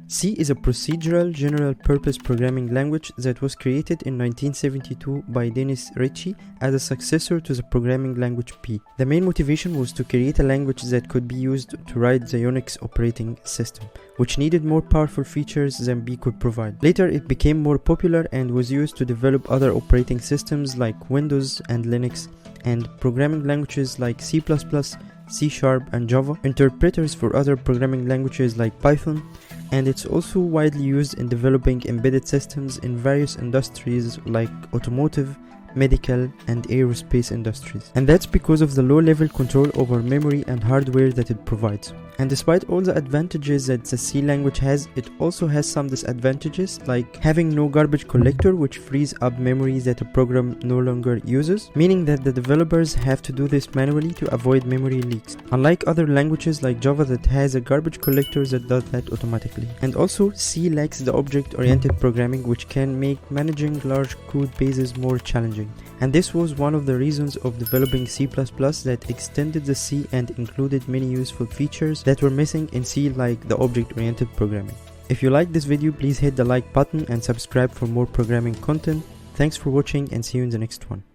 C is a procedural general-purpose programming language that was created in 1972 by Dennis Ritchie as a successor to the programming language P. The main motivation was to create a language that could be used to write the Unix operating system, which needed more powerful features than B could provide. Later, it became more popular and was used to develop other operating systems like Windows and Linux, and programming languages like C++, C#, and Java, interpreters for other programming languages like Python, and it's also widely used in developing embedded systems in various industries like automotive, medical, and aerospace industries. And that's because of the low-level control over memory and hardware that it provides. And despite all the advantages that the C language has, it also has some disadvantages, like having no garbage collector, which frees up memory that a program no longer uses, meaning that the developers have to do this manually to avoid memory leaks, unlike other languages like Java that has a garbage collector that does that automatically. And also, C lacks the object-oriented programming, which can make managing large code bases more challenging. And this was one of the reasons of developing C++ that extended the C and included many useful features that were missing in C, like the object-oriented programming. If you liked this video, please hit the like button and subscribe for more programming content. Thanks for watching and see you in the next one.